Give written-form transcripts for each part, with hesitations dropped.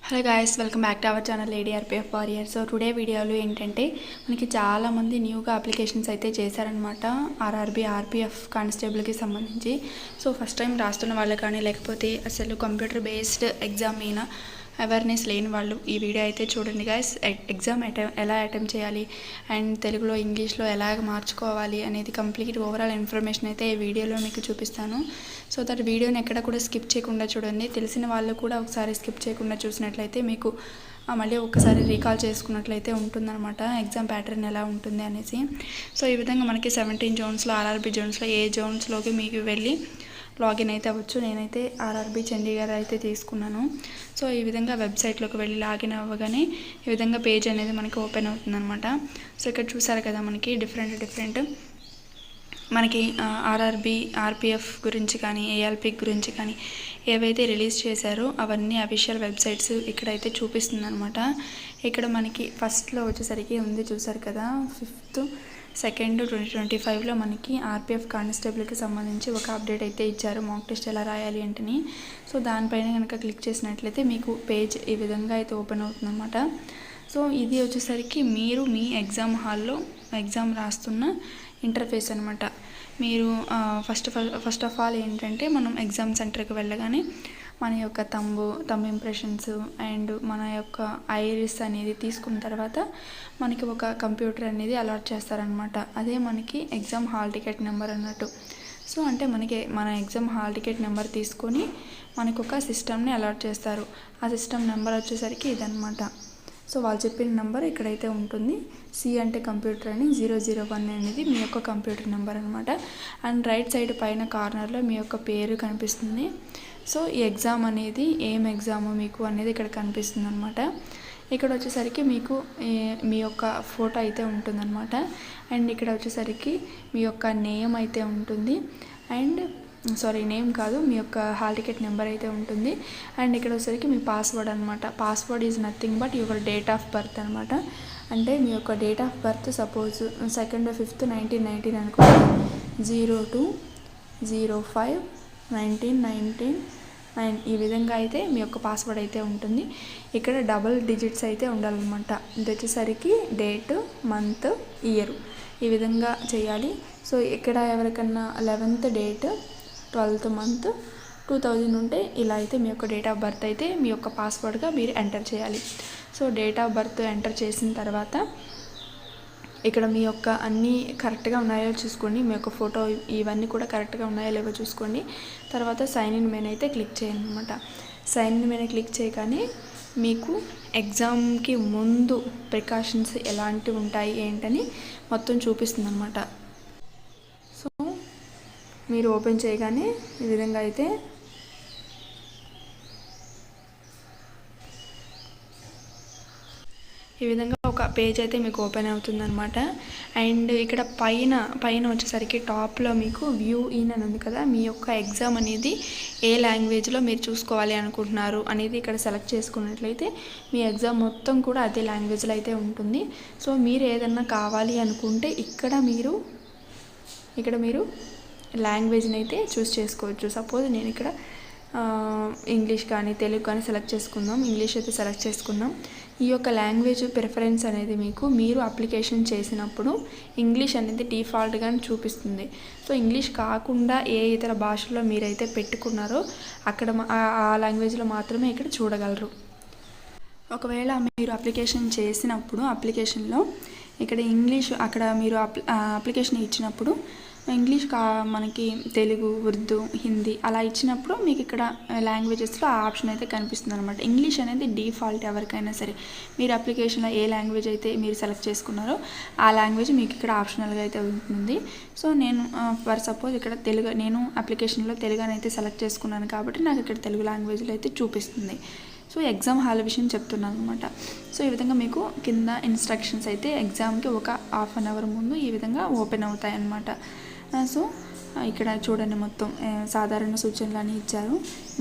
Hello guys, welcome back to our channel lady RPF warrior. So today వీడియోలో ఏంటంటే మనకి చాలామంది న్యూగా అప్లికేషన్స్ అయితే చేశారనమాట ఆర్ఆర్బీ ఆర్పిఎఫ్ కానిస్టేబుల్కి సంబంధించి. సో ఫస్ట్ టైం రాస్తున్న వాళ్ళు కానీ లేకపోతే అసలు కంప్యూటర్ బేస్డ్ ఎగ్జామ్ మీద అవేర్నెస్ లేని వాళ్ళు ఈ వీడియో అయితే చూడండి గాయస్. ఎగ్జామ్ ఎలా అటెంప్ట్ చేయాలి అండ్ తెలుగులో ఇంగ్లీష్లో ఎలా మార్చుకోవాలి అనేది కంప్లీట్ ఓవరాల్ ఇన్ఫర్మేషన్ అయితే ఈ వీడియోలో మీకు చూపిస్తాను. సో దట్ వీడియోని ఎక్కడ కూడా స్కిప్ చేయకుండా చూడండి. తెలిసిన వాళ్ళు కూడా ఒకసారి స్కిప్ చేయకుండా చూసినట్లయితే మీకు మళ్ళీ ఒకసారి రీకాల్ చేసుకున్నట్లయితే ఉంటుందన్నమాట ఎగ్జామ్ ప్యాటర్న్ ఎలా ఉంటుంది అనేసి. సో ఈ విధంగా మనకి 17 జోన్స్లో ఆర్ఆర్బీ జోన్స్లో ఏ జోన్స్లోకి మీకు వెళ్ళి లాగిన్ అయితే అవ్వచ్చు. నేనైతే ఆర్ఆర్బీ చండీగఢ్ అయితే తీసుకున్నాను. సో ఈ విధంగా వెబ్సైట్లోకి వెళ్ళి లాగిన్ అవ్వగానే ఈ విధంగా పేజ్ అనేది మనకి ఓపెన్ అవుతుందన్నమాట. సో ఇక్కడ చూసారు కదా మనకి డిఫరెంట్ మనకి ఆర్ఆర్బీ ఆర్పిఎఫ్ గురించి కానీ ఏఎల్పి గురించి కానీ ఏవైతే రిలీజ్ చేశారో అవన్నీ అఫీషియల్ వెబ్సైట్స్ ఇక్కడైతే చూపిస్తుంది అనమాట. ఇక్కడ మనకి ఫస్ట్లో వచ్చేసరికి ఉంది చూసారు కదా 5/2, 2025లో మనకి ఆర్పిఎఫ్ కానిస్టేబుల్కి సంబంధించి ఒక అప్డేట్ అయితే ఇచ్చారు, మాక్ టెస్ట్ ఎలా రాయాలి అంటని. సో దానిపైన కనుక క్లిక్ చేసినట్లయితే మీకు పేజ్ ఈ విధంగా అయితే ఓపెన్ అవుతుందన్నమాట. సో ఇది వచ్చేసరికి మీరు మీ ఎగ్జామ్ హాల్లో ఎగ్జామ్ రాస్తున్న ఇంటర్ఫేస్ అనమాట. మీరు ఫస్ట్ ఆఫ్ ఆల్ ఏంటంటే మనం ఎగ్జామ్ సెంటర్కి వెళ్ళగానే మన యొక్క తంబ్ ఇంప్రెషన్స్ అండ్ మన యొక్క ఐరిస్ అనేది తీసుకున్న తర్వాత మనకి ఒక కంప్యూటర్ అనేది అలాట్ చేస్తారనమాట. అదే మనకి ఎగ్జామ్ హాల్ టికెట్ నెంబర్ అన్నట్టు. సో అంటే మన ఎగ్జామ్ హాల్ టికెట్ నెంబర్ తీసుకొని మనకు ఒక సిస్టమ్ని అలాట్ చేస్తారు. ఆ సిస్టమ్ నెంబర్ వచ్చేసరికి ఇదనమాట. సో వాళ్ళు చెప్పిన నెంబర్ ఇక్కడైతే ఉంటుంది. సి అంటే కంప్యూటర్ అని 001 అనేది మీ యొక్క కంప్యూటర్ నెంబర్ అనమాట. అండ్ రైట్ సైడ్ పైన కార్నర్లో మీ యొక్క పేరు కనిపిస్తుంది. సో ఈ ఎగ్జామ్ అనేది ఏం ఎగ్జామ్ మీకు అనేది ఇక్కడ కనిపిస్తుంది అనమాట. ఇక్కడ వచ్చేసరికి మీకు మీ యొక్క ఫోటో అయితే ఉంటుందన్నమాట. అండ్ ఇక్కడ వచ్చేసరికి మీ యొక్క నేమ్ అయితే ఉంటుంది. అండ్ నేమ్ కాదు, మీ యొక్క హాల్ టికెట్ నెంబర్ అయితే ఉంటుంది. అండ్ ఇక్కడ వచ్చేసరికి మీ పాస్వర్డ్ అనమాట. Password is nothing but your date of birth అనమాట. అంటే మీ యొక్క date of birth suppose 2nd, 5th, 1919 అనుకోండి. 02/05/1999 ఈ విధంగా అయితే మీ యొక్క పాస్వర్డ్ అయితే ఉంటుంది. ఇక్కడ డబుల్ డిజిట్స్ అయితే ఉండాలన్నమాట. ఇది వచ్చేసరికి డేట్, మంత్, ఇయర్ ఈ విధంగా చేయాలి. సో ఇక్కడ ఎవరికన్నా 11th డేట్, 12th మంత్, 2000 ఉంటే ఇలా అయితే మీ యొక్క డేట్ ఆఫ్ బర్త్ అయితే మీ యొక్క పాస్వర్డ్గా మీరు ఎంటర్ చేయాలి. So date of birth enter చేసిన తర్వాత ఇక్కడ మీ యొక్క అన్నీ కరెక్ట్గా ఉన్నాయో చూసుకోండి. మీ యొక్క ఫోటో ఇవన్నీ కూడా కరెక్ట్గా ఉన్నాయో లేవో చూసుకోండి. తర్వాత సైన్ ఇన్ మెయిన్ అయితే క్లిక్ చేయండి అనమాట. సైన్ ఇన్ మెయిన్ క్లిక్ చేయగానే మీకు ఎగ్జామ్కి ముందు ప్రికాషన్స్ ఎలాంటివి ఉంటాయి ఏంటని మొత్తం చూపిస్తుంది అనమాట. సో మీరు ఓపెన్ చేయగానే ఈ విధంగా అయితే ఈ విధంగా ఒక పేజ్ అయితే మీకు ఓపెన్ అవుతుందన్నమాట. అండ్ ఇక్కడ పైన వచ్చేసరికి టాప్లో మీకు వ్యూ ఇన్ అని ఉంది కదా. మీ యొక్క ఎగ్జామ్ అనేది ఏ లాంగ్వేజ్లో మీరు చూసుకోవాలి అనుకుంటున్నారు అనేది ఇక్కడ సెలెక్ట్ చేసుకున్నట్లయితే మీ ఎగ్జామ్ మొత్తం కూడా అదే లాంగ్వేజ్లో అయితే ఉంటుంది. సో మీరు ఏదన్నా కావాలి అనుకుంటే ఇక్కడ మీరు లాంగ్వేజ్ని అయితే చూస్ చేసుకోవచ్చు. సపోజ్ నేను ఇక్కడ ఇంగ్లీష్ కానీ తెలుగు కానీ సెలెక్ట్ చేసుకుందాం. ఇంగ్లీష్ అయితే సెలెక్ట్ చేసుకుందాం. ఈ యొక్క లాంగ్వేజ్ ప్రిఫరెన్స్ అనేది మీరు అప్లికేషన్ చేసినప్పుడు ఇంగ్లీష్ అనేది డిఫాల్ట్గా చూపిస్తుంది. సో ఇంగ్లీష్ కాకుండా ఏ ఇతర భాషల్లో మీరైతే పెట్టుకున్నారో అక్కడ ఆ లాంగ్వేజ్లో మాత్రమే ఇక్కడ చూడగలరు. ఒకవేళ మీరు అప్లికేషన్ చేసినప్పుడు అప్లికేషన్లో ఇక్కడ ఇంగ్లీష్ అక్కడ మీరు అప్లికేషన్ ఇచ్చినప్పుడు ఇంగ్లీష్ మనకి తెలుగు, ఉర్దూ, హిందీ అలా ఇచ్చినప్పుడు మీకు ఇక్కడ లాంగ్వేజెస్లో ఆ ఆప్షన్ అయితే కనిపిస్తుంది అనమాట. ఇంగ్లీష్ అనేది డిఫాల్ట్ ఎవరికైనా సరే. మీరు అప్లికేషన్లో ఏ లాంగ్వేజ్ అయితే మీరు సెలెక్ట్ చేసుకున్నారో ఆ లాంగ్వేజ్ మీకు ఇక్కడ ఆప్షనల్గా అయితే ఉంటుంది. సో నేను ఫర్ సపోజ్ ఇక్కడ నేను అప్లికేషన్లో తెలుగు అయితే సెలెక్ట్ చేసుకున్నాను కాబట్టి నాకు ఇక్కడ తెలుగు లాంగ్వేజ్లో అయితే చూపిస్తుంది. సో ఎగ్జామ్ హాల్ విషయం చెప్తున్నాను అనమాట. సో ఈ విధంగా మీకు కింద ఇన్స్ట్రక్షన్స్ అయితే ఎగ్జామ్కి ఒక 1/2 అవర్ ముందు ఈ విధంగా ఓపెన్ అవుతాయి అన్నమాట. సో ఇక్కడ చూడండి మొత్తం సాధారణ సూచనలు అని ఇచ్చారు.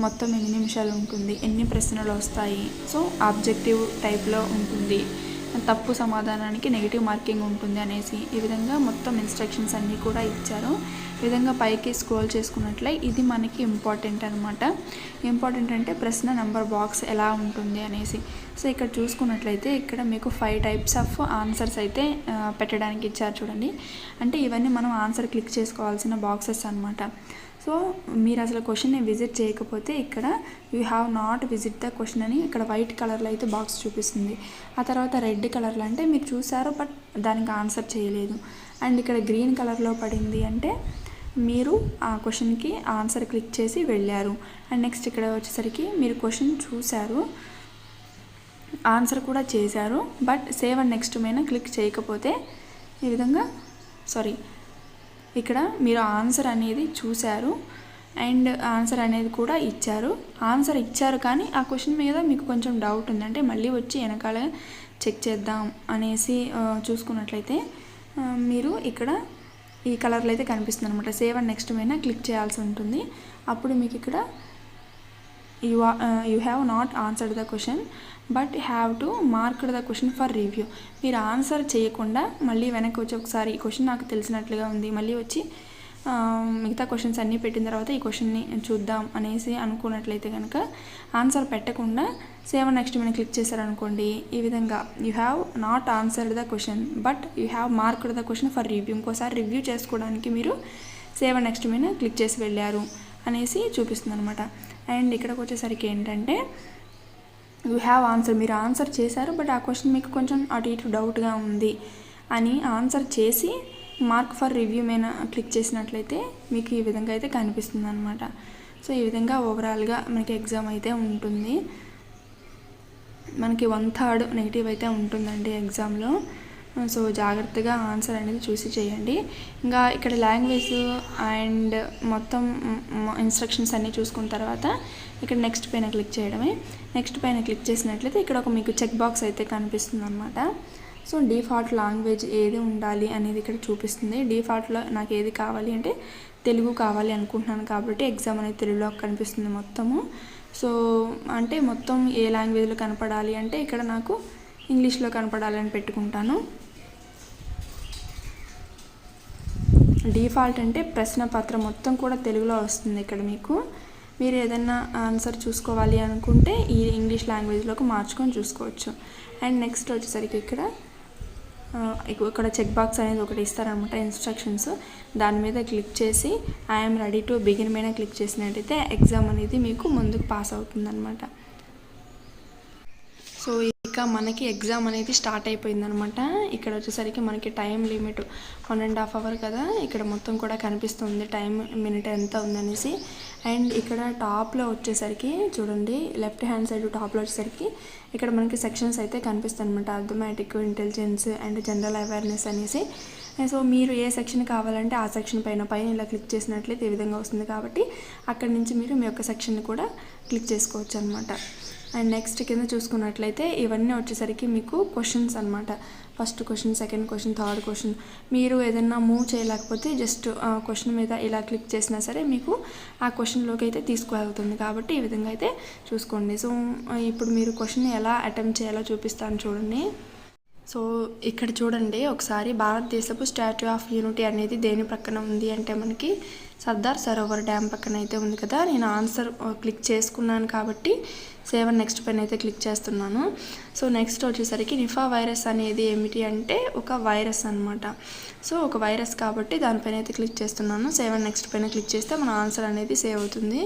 మొత్తం ఎన్ని నిమిషాలు ఉంటుంది, ఎన్ని ప్రశ్నలు వస్తాయి. సో ఆబ్జెక్టివ్ టైప్లో ఉంటుంది. తప్పు సమాధానానికి నెగిటివ్ మార్కింగ్ ఉంటుంది అనేసి ఈ విధంగా మొత్తం ఇన్స్ట్రక్షన్స్ అన్నీ కూడా ఇచ్చారు. ఈ విధంగా పైకి స్క్రోల్ చేసుకున్నట్లే ఇది మనకి ఇంపార్టెంట్ అనమాట. ఇంపార్టెంట్ అంటే ప్రశ్న నెంబర్ బాక్స్ ఎలా ఉంటుంది అనేసి. సో ఇక్కడ చూసుకున్నట్లయితే ఇక్కడ మీకు 5 టైప్స్ ఆఫ్ ఆన్సర్స్ అయితే పెట్టడానికి ఇచ్చారు చూడండి. అంటే ఇవన్నీ మనం ఆన్సర్ క్లిక్ చేసుకోవాల్సిన బాక్సెస్ అనమాట. సో మీరు అసలు క్వశ్చన్ని విజిట్ చేయకపోతే ఇక్కడ you have not visit the question అని ఇక్కడ వైట్ కలర్లో అయితే బాక్స్ చూపిస్తుంది. ఆ తర్వాత రెడ్ కలర్లో అంటే మీరు చూసారు బట్ దానికి ఆన్సర్ చేయలేదు. అండ్ ఇక్కడ గ్రీన్ కలర్లో పడింది అంటే మీరు ఆ క్వశ్చన్కి ఆన్సర్ క్లిక్ చేసి వెళ్ళారు. అండ్ నెక్స్ట్ ఇక్కడ వచ్చేసరికి మీరు క్వశ్చన్ చూశారు, ఆన్సర్ కూడా చేశారు, బట్ సేవ్ అండ్ నెక్స్ట్ మీద క్లిక్ చేయకపోతే ఈ విధంగా ఇక్కడ మీరు ఆన్సర్ అనేది చూశారు అండ్ ఆన్సర్ అనేది కూడా ఇచ్చారు. ఆన్సర్ ఇచ్చారు కానీ ఆ క్వశ్చన్ మీద మీకు కొంచెం డౌట్ ఉంది అంటే మళ్ళీ వచ్చి వెనకాల చెక్ చేద్దాం అనేసి చూసుకున్నట్లయితే మీరు ఇక్కడ ఈ కలర్లో అయితే కనిపిస్తుంది అనమాట. సేవ్ అండ్ నెక్స్ట్ మీద క్లిక్ చేయాల్సి ఉంటుంది. అప్పుడు మీకు ఇక్కడ you have not answered the question but have to marked the question for review. మీరు ఆన్సర్ చేయకుండా మళ్ళీ వెనక్కి వచ్చి ఒకసారి ఈ క్వశ్చన్ నాకు తెలిసినట్లుగా ఉంది, మళ్ళీ వచ్చి మిగతా క్వశ్చన్స్ అన్నీ పెట్టిన తర్వాత ఈ క్వశ్చన్ని చూద్దాం అనేసి అనుకున్నట్లయితే కనుక ఆన్సర్ పెట్టకుండా సేవ్ అండ్ నెక్స్ట్ మీద క్లిక్ చేశారనుకోండి ఈ విధంగా you have not answered the question but you have marked the question for review. ఇంకోసారి రివ్యూ చేసుకోవడానికి మీరు సేవ్ అండ్ నెక్స్ట్ మీద క్లిక్ చేసి వెళ్ళారు అనేసి చూపిస్తుంది అనమాట. అండ్ ఇక్కడికి వచ్చేసరికి ఏంటంటే యూ హ్యావ్ ఆన్సర్, మీరు ఆన్సర్ చేశారు బట్ ఆ క్వశ్చన్ మీకు కొంచెం అటు ఇటు డౌట్గా ఉంది అని ఆన్సర్ చేసి మార్క్ ఫర్ రివ్యూ మీద క్లిక్ చేసినట్లయితే మీకు ఈ విధంగా అయితే కనిపిస్తుంది అనమాట. సో ఈ విధంగా ఓవరాల్గా మనకి ఎగ్జామ్ అయితే ఉంటుంది. మనకి 1/3 నెగిటివ్ అయితే ఉంటుందండి ఎగ్జామ్లో. సో జాగ్రత్తగా ఆన్సర్ అనేది చూసి చేయండి. ఇంకా ఇక్కడ లాంగ్వేజ్ అండ్ మొత్తం ఇన్స్ట్రక్షన్స్ అన్నీ చూసుకున్న తర్వాత ఇక్కడ నెక్స్ట్ పైన క్లిక్ చేయడమే. నెక్స్ట్ పైన క్లిక్ చేసినట్లయితే ఇక్కడ ఒక మీకు చెక్ బాక్స్ అయితే కనిపిస్తుంది అనమాట. సో డిఫాల్ట్ లాంగ్వేజ్ ఏది ఉండాలి అనేది ఇక్కడ చూపిస్తుంది. డిఫాల్ట్లో నాకు ఏది కావాలి అంటే తెలుగు కావాలి అనుకుంటున్నాను కాబట్టి ఎగ్జామ్ అనేది తెలుగులో కనిపిస్తుంది మొత్తము. సో అంటే మొత్తం ఏ లాంగ్వేజ్లో కనపడాలి అంటే ఇక్కడ నాకు ఇంగ్లీష్లో కనపడాలని పెట్టుకుంటాను. డిఫాల్ట్ అంటే ప్రశ్న పత్రం మొత్తం కూడా తెలుగులో వస్తుంది. ఇక్కడ మీకు మీరు ఏదైనా ఆన్సర్ చూసుకోవాలి అనుకుంటే ఈ ఇంగ్లీష్ లాంగ్వేజ్లోకి మార్చుకొని చూసుకోవచ్చు. అండ్ నెక్స్ట్ వచ్చేసరికి ఇక్కడ చెక్ బాక్స్ అనేది ఒకటి ఇస్తారనమాట ఇన్స్ట్రక్షన్స్. దాని మీద క్లిక్ చేసి ఐఎమ్ రెడీ టు బిగిన్ మీద క్లిక్ చేసినట్టయితే ఎగ్జామ్ అనేది మీకు ముందుకు పాస్ అవుతుందన్నమాట. సో ఇక మనకి ఎగ్జామ్ అనేది స్టార్ట్ అయిపోయిందనమాట. ఇక్కడ వచ్చేసరికి మనకి టైం లిమిట్ 1.5 hours కదా, ఇక్కడ మొత్తం కూడా కనిపిస్తుంది టైం మినిట్ ఎంత ఉందనేసి. అండ్ ఇక్కడ టాప్లో వచ్చేసరికి చూడండి, లెఫ్ట్ హ్యాండ్ సైడ్ టాప్లో వచ్చేసరికి ఇక్కడ మనకి సెక్షన్స్ అయితే కనిపిస్తాయి అనమాట. Arithmetic, intelligence and general awareness అనేసి. సో మీరు ఏ సెక్షన్ కావాలంటే ఆ సెక్షన్ పైన ఇలా క్లిక్ చేసినట్లయితే ఈ విధంగా వస్తుంది కాబట్టి అక్కడి నుంచి మీరు మీ యొక్క సెక్షన్ కూడా క్లిక్ చేసుకోవచ్చు అనమాట. అండ్ నెక్స్ట్ కింద చూసుకున్నట్లయితే ఇవన్నీ వచ్చేసరికి మీకు క్వశ్చన్స్ అనమాట. First question, second question, third question. మీరు ఏదైనా మూవ్ చేయలేకపోతే జస్ట్ క్వశ్చన్ మీద ఇలా క్లిక్ చేసినా సరే మీకు ఆ క్వశ్చన్లోకి అయితే తీసుకువెళ్తుంది కాబట్టి ఈ విధంగా అయితే చూసుకోండి. సో ఇప్పుడు మీరు క్వశ్చన్ ఎలా అటెంప్ట్ చేయాలో చూపిస్తాను చూడండి. సో ఇక్కడ చూడండి ఒకసారి, భారతదేశపు స్టాట్యూ ఆఫ్ యూనిటీ అనేది దేని ప్రక్కన ఉంది అంటే మనకి సర్దార్ సరోవర్ డ్యామ్ పక్కన అయితే ఉంది కదా. నేను ఆన్సర్ క్లిక్ చేసుకున్నాను కాబట్టి సేవ్ అండ్ నెక్స్ట్ పైన అయితే క్లిక్ చేస్తున్నాను. సో నెక్స్ట్ వచ్చేసరికి నిఫా వైరస్ అనేది ఏమిటి అంటే ఒక వైరస్ అనమాట. సో ఒక వైరస్ కాబట్టి దానిపైన అయితే క్లిక్ చేస్తున్నాను. సేవ్ అండ్ నెక్స్ట్ పైన క్లిక్ చేస్తే మన ఆన్సర్ అనేది సేవ్ అవుతుంది.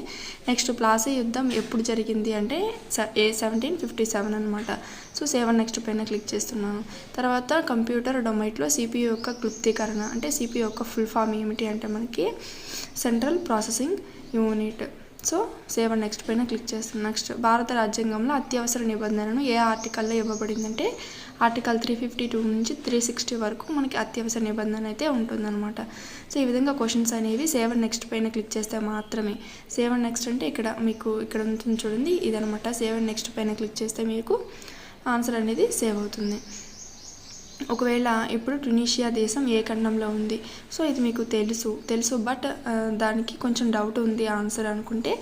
నెక్స్ట్ ప్లాసీ యుద్ధం ఎప్పుడు జరిగింది అంటే 1757 అనమాట. సో సేవ్ అండ్ నెక్స్ట్ పైన క్లిక్ చేస్తున్నాను. తర్వాత కంప్యూటర్ డొమైన్లో CPU యొక్క క్లుప్తీకరణ అంటే CPU యొక్క ఫుల్ ఫామ్ ఏమిటి అంటే మనకి central processing unit. So save and next పైన క్లిక్ చేస్తున్నాను. నెక్స్ట్ భారత రాజ్యాంగంలో అత్యవసర నిబంధనను ఏ ఆర్టికల్లో ఇవ్వబడిందంటే ఆర్టికల్ 352 నుంచి 360 వరకు మనకి అత్యవసర నిబంధన అయితే ఉంటుందన్నమాట. సో ఈ విధంగా క్వశ్చన్స్ అనేవి సేవ్ అండ్ నెక్స్ట్ పైన క్లిక్ చేస్తే మాత్రమే. సేవ్ అండ్ నెక్స్ట్ అంటే ఇక్కడ మీకు ఇక్కడ ఉంటుంది చూడండి, ఇదనమాట. సేవ్ అండ్ నెక్స్ట్ పైన క్లిక్ చేస్తే మీకు ఆన్సర్ అనేది సేవ్ అవుతుంది. ఒకవేళ ఇప్పుడు ట్యునీషియా దేశం ఏ ఖండంలో ఉంది, సో ఇది మీకు తెలుసు బట్ దానికి కొంచెం డౌట్ ఉంది ఆన్సర్ అనుకుంటే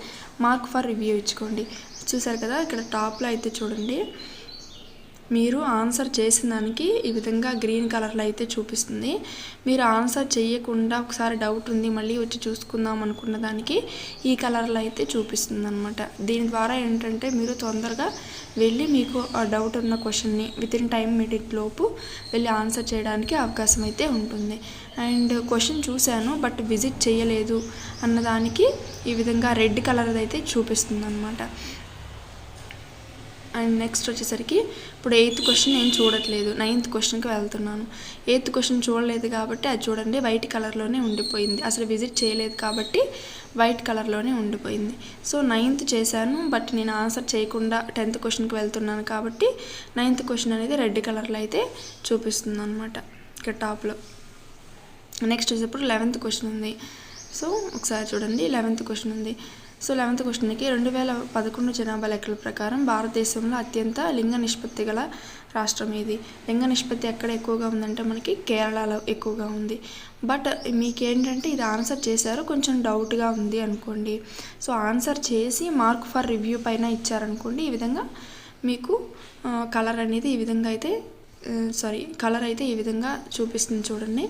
మార్క్ ఫర్ రివ్యూ ఇచ్చుకోండి. చూసారు కదా ఇక్కడ టాప్లో అయితే చూడండి మీరు ఆన్సర్ చేసిన దానికి ఈ విధంగా గ్రీన్ కలర్లో అయితే చూపిస్తుంది. మీరు ఆన్సర్ చేయకుండా ఒకసారి డౌట్ ఉంది మళ్ళీ వచ్చి చూసుకుందాం అనుకున్న దానికి ఈ కలర్లో అయితే చూపిస్తుంది అనమాట. దీని ద్వారా ఏంటంటే మీరు తొందరగా వెళ్ళి మీకు ఆ డౌట్ ఉన్న క్వశ్చన్ని వితిన్ టైం మినిట్ లోపు వెళ్ళి ఆన్సర్ చేయడానికి అవకాశం అయితే ఉంటుంది. అండ్ క్వశ్చన్ చూశాను బట్ విజిట్ చేయలేదు అన్నదానికి ఈ విధంగా రెడ్ కలర్ అయితే చూపిస్తుంది అనమాట. అండ్ నెక్స్ట్ వచ్చేసరికి ఇప్పుడు 8th క్వశ్చన్ నేను చూడట్లేదు, 9th క్వశ్చన్కి వెళ్తున్నాను. 8th క్వశ్చన్ చూడలేదు కాబట్టి అది చూడండి వైట్ కలర్లోనే ఉండిపోయింది. అసలు విజిట్ చేయలేదు కాబట్టి వైట్ కలర్లోనే ఉండిపోయింది. సో 9th చేశాను బట్ నేను ఆన్సర్ చేయకుండా 10th క్వశ్చన్కి వెళ్తున్నాను కాబట్టి 9th క్వశ్చన్ అనేది రెడ్ కలర్లో అయితే చూపిస్తుంది అనమాట ఇక్కడ టాప్లో. నెక్స్ట్ వచ్చేటప్పుడు 11th క్వశ్చన్ ఉంది. సో ఒకసారి చూడండి 11th క్వశ్చన్ ఉంది. సో 11th క్వశ్చన్కి 2011 జనాభా లెక్కల ప్రకారం భారతదేశంలో అత్యంత లింగ నిష్పత్తి గల రాష్ట్రం ఏది? లింగ నిష్పత్తి ఎక్కడ ఎక్కువగా ఉందంటే మనకి కేరళలో ఎక్కువగా ఉంది. బట్ మీకేంటంటే ఇది ఆన్సర్ చేశారు కొంచెం డౌట్గా ఉంది అనుకోండి. సో ఆన్సర్ చేసి మార్క్ ఫర్ రివ్యూ పైన ఇచ్చారనుకోండి ఈ విధంగా మీకు కలర్ అనేది ఈ విధంగా అయితే కలర్ అయితే ఈ విధంగా చూపిస్తుంది చూడండి.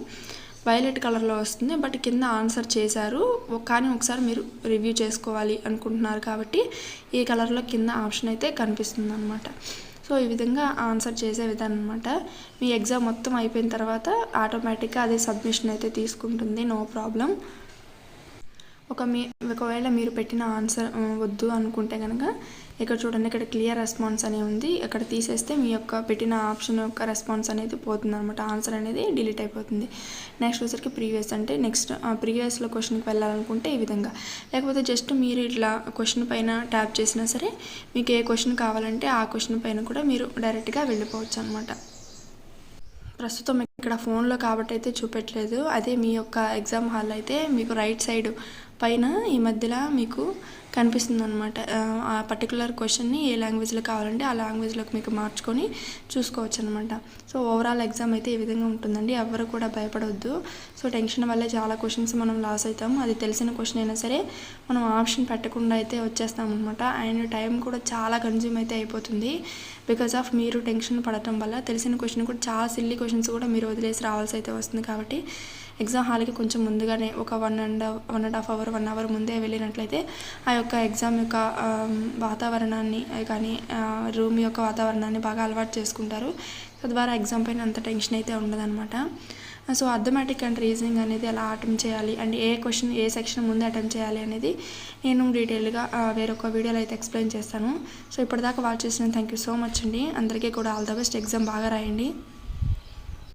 వైలెట్ కలర్లో వస్తుంది బట్ కింద ఆన్సర్ చేశారు కానీ ఒకసారి మీరు రివ్యూ చేసుకోవాలి అనుకుంటున్నారు కాబట్టి ఈ కలర్లో కింద ఆప్షన్ అయితే కనిపిస్తుంది అనమాట. సో ఈ విధంగా ఆన్సర్ చేసే విధానం అనమాట. మీ ఎగ్జామ్ మొత్తం అయిపోయిన తర్వాత ఆటోమేటిక్గా అదే సబ్మిషన్ అయితే తీసుకుంటుంది, నో ప్రాబ్లం. ఒకవేళ మీరు పెట్టిన ఆన్సర్ వద్దు అనుకుంటే కనుక ఇక్కడ చూడండి, ఇక్కడ క్లియర్ రెస్పాన్స్ అనేది ఉంది. ఇక్కడ తీసేస్తే మీ యొక్క పెట్టిన ఆప్షన్ యొక్క రెస్పాన్స్ అనేది పోతుంది అనమాట, ఆన్సర్ అనేది డిలీట్ అయిపోతుంది. నెక్స్ట్ వచ్చరికి ప్రీవియస్ అంటే నెక్స్ట్ ప్రీవియస్లో క్వశ్చన్కి వెళ్ళాలనుకుంటే ఈ విధంగా, లేకపోతే జస్ట్ మీరు ఇట్లా క్వశ్చన్ పైన ట్యాప్ చేసినా సరే మీకు ఏ క్వశ్చన్ కావాలంటే ఆ క్వశ్చన్ పైన కూడా మీరు డైరెక్ట్గా వెళ్ళిపోవచ్చు అనమాట. ప్రస్తుతం ఇక్కడ ఫోన్లో కాబట్టి అయితే చూపెట్టలేదు. అదే మీ యొక్క ఎగ్జామ్ హాల్ అయితే మీకు రైట్ సైడ్ పైన ఈ మధ్యలో మీకు కనిపిస్తుంది అనమాట. ఆ పర్టికులర్ క్వశ్చన్ని ఏ లాంగ్వేజ్లో కావాలంటే ఆ లాంగ్వేజ్లోకి మీకు మార్చుకొని చూసుకోవచ్చు అనమాట. సో ఓవరాల్ ఎగ్జామ్ అయితే ఈ విధంగా ఉంటుందండి. ఎవరు కూడా భయపడవద్దు. సో టెన్షన్ వల్లే చాలా క్వశ్చన్స్ మనం లాస్ అవుతాము. అది తెలిసిన క్వశ్చన్ అయినా సరే మనం ఆప్షన్ పెట్టకుండా అయితే వచ్చేస్తాం అనమాట. అండ్ టైం కూడా చాలా కన్జ్యూమ్ అయితే అయిపోతుంది బికాజ్ ఆఫ్ మీరు టెన్షన్ పడటం వల్ల. తెలిసిన క్వశ్చన్ కూడా చాలా సిల్లీ క్వశ్చన్స్ కూడా మీరు వదిలేసి రావాల్సి అయితే వస్తుంది. కాబట్టి ఎగ్జామ్ హాల్కి కొంచెం ముందుగానే ఒక 1.5 అవర్ 1 అవర్ ముందే వెళ్ళినట్లయితే ఆ యొక్క ఎగ్జామ్ యొక్క వాతావరణాన్ని కానీ రూమ్ యొక్క వాతావరణాన్ని బాగా అలవాటు చేసుకుంటారు. తద్వారా ఎగ్జామ్ పైన అంత టెన్షన్ అయితే ఉండదన్నమాట. సో అథమెటిక్ అండ్ రీజనింగ్ అనేది ఎలా అటెంప్ట్ చేయాలి and A question A section ముందు అటెంప్ట్ చేయాలి అనేది నేను డీటెయిల్గా వేరొక వీడియోలో అయితే ఎక్స్ప్లెయిన్ చేస్తాను. సో ఇప్పటిదాకా వాచ్ చేసిన థ్యాంక్ యూ సో మచ్ అండి. అందరికీ కూడా ఆల్ ద బెస్ట్. ఎగ్జామ్ బాగా రాయండి.